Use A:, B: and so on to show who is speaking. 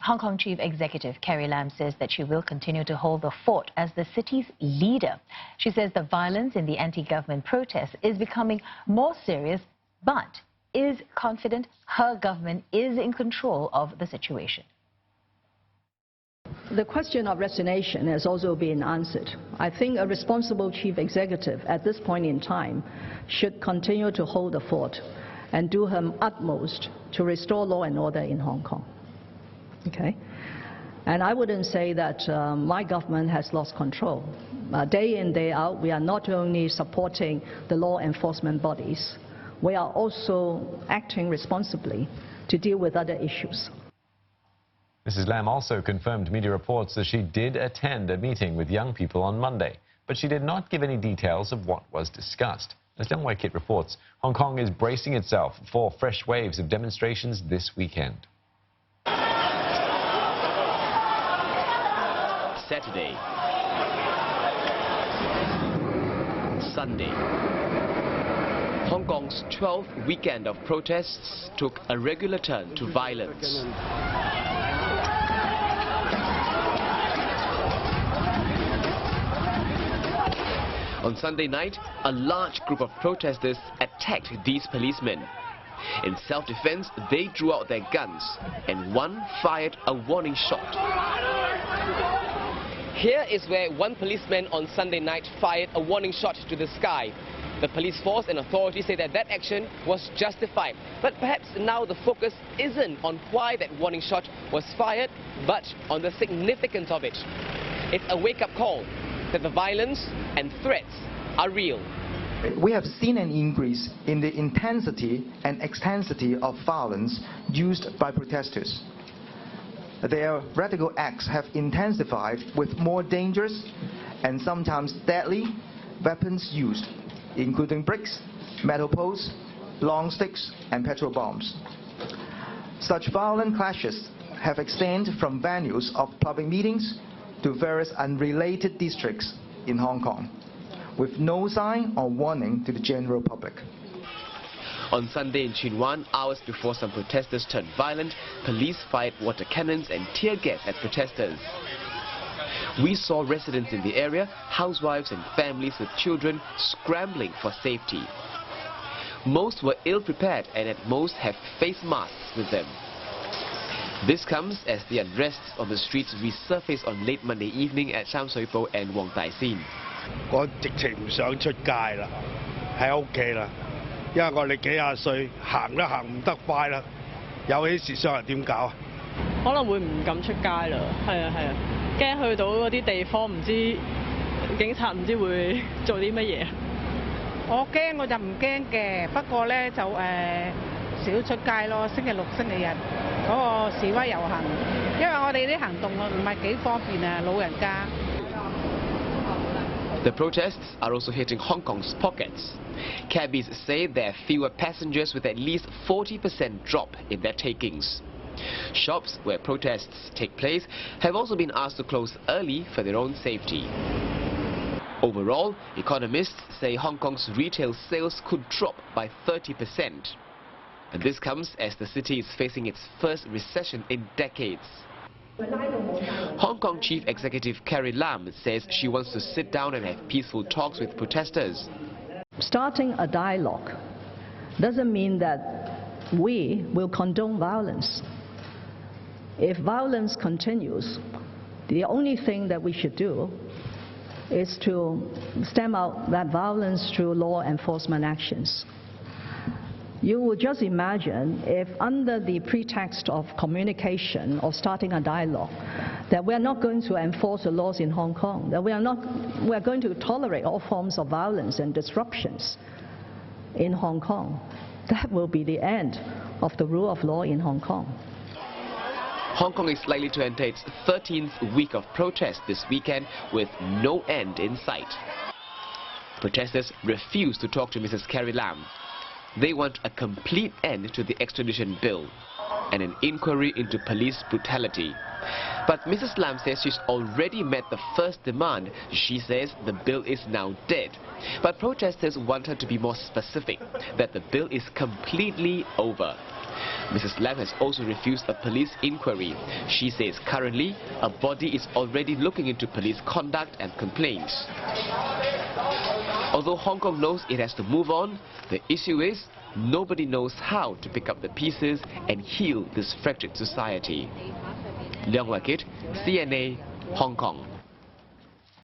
A: Hong Kong Chief Executive Carrie Lam says that she will continue to hold the fort as the city's leader. She says the violence in the anti-government protests is becoming more serious, but is confident her government is in control of the situation.
B: The question of resignation has also been answered. I think a responsible chief executive at this point in time should continue to hold the fort and do her utmost to restore law and order in Hong Kong. Okay? And I wouldn't say that my government has lost control. Day in, day out, we are not only supporting the law enforcement bodies, we are also acting responsibly to deal with other issues.
C: Mrs. Lam also confirmed media reports that she did attend a meeting with young people on Monday, but she did not give any details of what was discussed. As Deng Wai Kit reports, Hong Kong is bracing itself for fresh waves of demonstrations this weekend.
D: Saturday, Sunday. Hong Kong's 12th weekend of protests took a regular turn to violence. On Sunday night, a large group of protesters attacked these policemen. In self-defense, they drew out their guns, and one fired a warning shot. Here is where one policeman on Sunday night fired a warning shot to the sky. The police force and authorities say that that action was justified. But perhaps now the focus isn't on why that warning shot was fired, but on the significance of it. It's a wake-up call that the violence and threats are real.
E: We have seen an increase in the intensity and extensity of violence used by protesters. Their radical acts have intensified with more dangerous and sometimes deadly weapons used, including bricks, metal poles, long sticks, and petrol bombs. Such violent clashes have extended from venues of public meetings to various unrelated districts in Hong Kong, with no sign or warning to the general public.
D: On Sunday in Tsuen Wan, hours before some protesters turned violent, police fired water cannons and tear gas at protesters. We saw residents in the area, housewives and families with children scrambling for safety. Most were ill-prepared and at most have face masks with them. This comes as the unrest on the streets resurfaced on late Monday evening at Sham Shui Po and Wong Tai Sin.
F: 我直情唔想出街啦，喺屋企啦，因為我哋幾廿歲，行都行唔得快啦，有起事傷人點搞啊？
G: 可能會唔敢出街啦，係啊，驚去到嗰啲地方唔知警察唔知會做啲乜嘢。
H: 我驚我就唔驚嘅，不過咧就少出街咯，星期六、星期日嗰個示威遊行，因為我哋啲行動唔係幾方便啊，老人家。
D: The protests are also hitting Hong Kong's pockets. Cabbies say there are fewer passengers with at least 40% drop in their takings. Shops where protests take place have also been asked to close early for their own safety. Overall, economists say Hong Kong's retail sales could drop by 30%. And this comes as the city is facing its first recession in decades. Hong Kong Chief Executive Carrie Lam says she wants to sit down and have peaceful talks with protesters.
B: Starting a dialogue doesn't mean that we will condone violence. If violence continues, the only thing that we should do is to stem out that violence through law enforcement actions. You would just imagine if under the pretext of communication or starting a dialogue that we are not going to enforce the laws in Hong Kong, that we are going to tolerate all forms of violence and disruptions in Hong Kong. That will be the end of the rule of law in Hong Kong.
D: Hong Kong is likely to enter its 13th week of protest this weekend with no end in sight. Protesters refuse to talk to Mrs. Carrie Lam. They want a complete end to the extradition bill and an inquiry into police brutality. But Mrs. Lam says she's already met the first demand. She says the bill is now dead. But protesters want her to be more specific, that the bill is completely over. Mrs. Lam has also refused a police inquiry. She says currently a body is already looking into police conduct and complaints. Although Hong Kong knows it has to move on, the issue is nobody knows how to pick up the pieces and heal this fractured society. Leong Wai Kit, CNA, Hong Kong.